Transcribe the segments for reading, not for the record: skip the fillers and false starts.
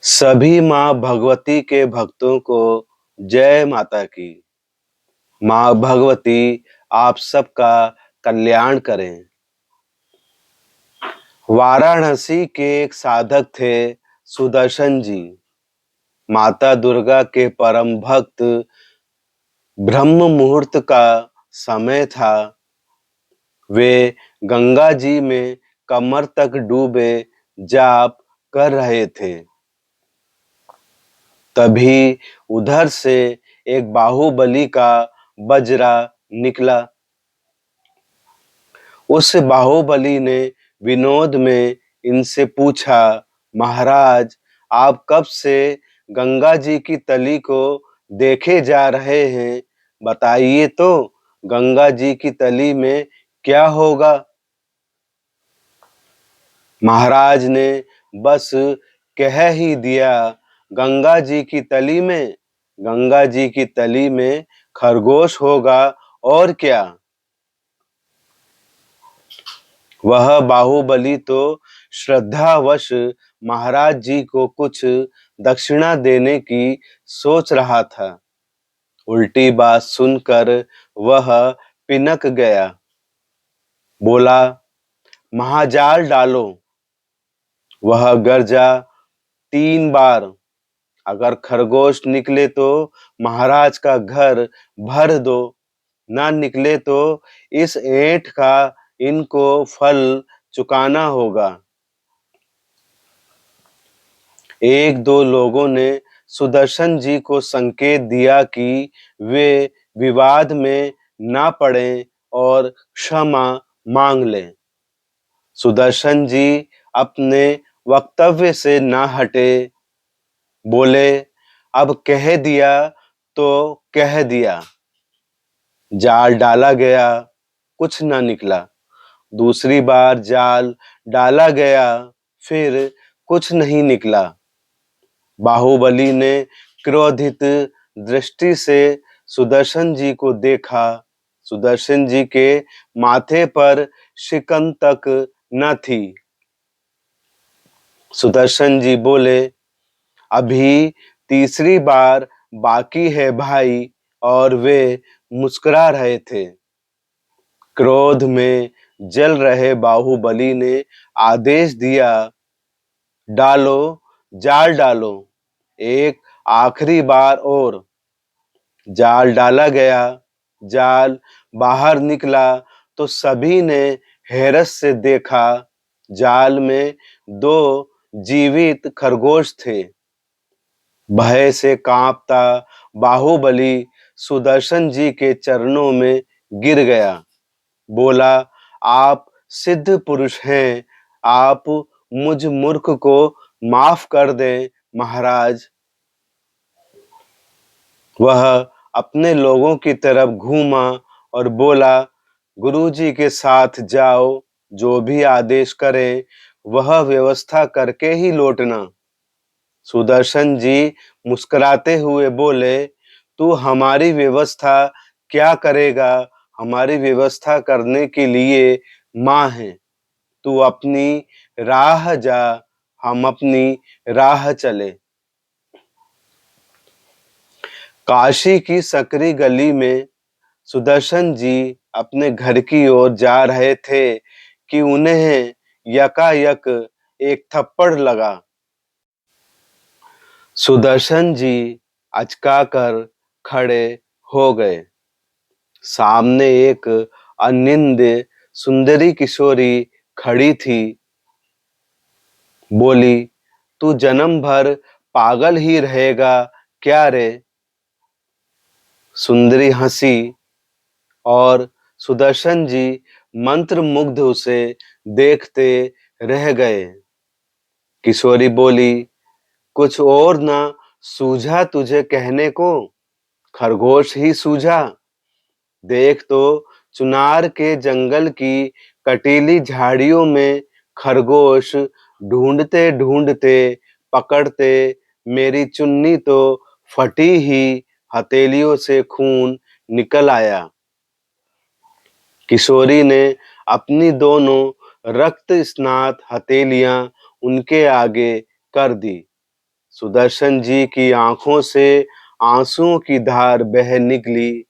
सभी माँ भगवती के भक्तों को जय माता की। माँ भगवती आप सबका कल्याण करें। वाराणसी के एक साधक थे सुदर्शन जी। माता दुर्गा के परम भक्त। ब्रह्म मुहूर्त का समय था। वे गंगा जी में कमर तक डूबे जाप कर रहे थे। तभी उधर से एक बाहुबली का बजरा निकला। उस बाहुबली ने विनोद में इनसे पूछा, महाराज आप कब से गंगा जी की तली को देखे जा रहे हैं, बताइए तो गंगा जी की तली में क्या होगा। महाराज ने बस कह ही दिया, गंगा जी की तली में खरगोश होगा और क्या। वह बाहुबली तो श्रद्धावश महाराज जी को कुछ दक्षिणा देने की सोच रहा था। उल्टी बात सुनकर वह पिनक गया। बोला, महाजाल डालो। वह गरजा 3 बार। अगर खरगोश निकले तो महाराज का घर भर दो, ना निकले तो इस ऐंठ का इनको फल चुकाना होगा। एक दो लोगों ने सुदर्शन जी को संकेत दिया कि वे विवाद में ना पड़ें और क्षमा मांग लें। सुदर्शन जी अपने वक्तव्य से ना हटे। बोले, अब कह दिया तो कह दिया। जाल डाला गया, कुछ ना निकला। दूसरी बार जाल डाला गया, फिर कुछ नहीं निकला। बाहुबली ने क्रोधित दृष्टि से सुदर्शन जी को देखा। सुदर्शन जी के माथे पर शिकन तक न थी। सुदर्शन जी बोले, अभी तीसरी बार बाकी है भाई, और वे मुस्कुरा रहे थे। क्रोध में जल रहे बाहुबली ने आदेश दिया, डालो, जाल डालो, एक आखिरी बार और। जाल डाला गया। जाल बाहर निकला तो सभी ने हैरत से देखा, जाल में 2 जीवित खरगोश थे। भय से कांपता बाहुबली सुदर्शन जी के चरणों में गिर गया। बोला, आप सिद्ध पुरुष हैं, आप मुझ मूर्ख को माफ कर दें महाराज। वह अपने लोगों की तरफ घूमा और बोला, गुरुजी के साथ जाओ, जो भी आदेश करें वह व्यवस्था करके ही लौटना। सुदर्शन जी मुस्कुराते हुए बोले, तू हमारी व्यवस्था क्या करेगा, हमारी व्यवस्था करने के लिए माँ है। तू अपनी राह जा, हम अपनी राह चले। काशी की सकरी गली में सुदर्शन जी अपने घर की ओर जा रहे थे कि उन्हें यकायक एक थप्पड़ लगा। सुदर्शन जी अचकाकर खड़े हो गए। सामने एक अनिंद्य सुंदरी किशोरी खड़ी थी। बोली, तू जन्म भर पागल ही रहेगा क्या रे। सुंदरी हंसी और सुदर्शन जी मंत्रमुग्ध उसे देखते रह गए। किशोरी बोली, कुछ और ना सूझा तुझे कहने को, खरगोश ही सूझा। देख तो चुनार के जंगल की कटीली झाड़ियों में खरगोश ढूंढते ढूंढते पकड़ते मेरी चुन्नी तो फटी ही हथेलियों से खून निकल आया। किशोरी ने अपनी दोनों रक्त स्नात हथेलियां उनके आगे कर दी। सुदर्शन जी की आंखों से आंसुओं की धार बह निकली।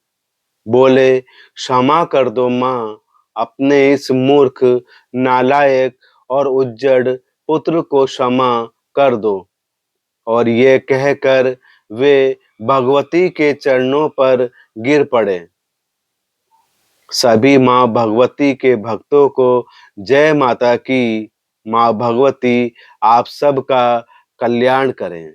बोले, क्षमा कर दो माँ, अपने इस मूर्ख, नालायक और उज्जड़ पुत्र को क्षमा कर दो। और ये कहकर वे भगवती के चरणों पर गिर पड़े। सभी माँ भगवती के भक्तों को जय माता की। माँ भगवती आप सबका कल्याण करें।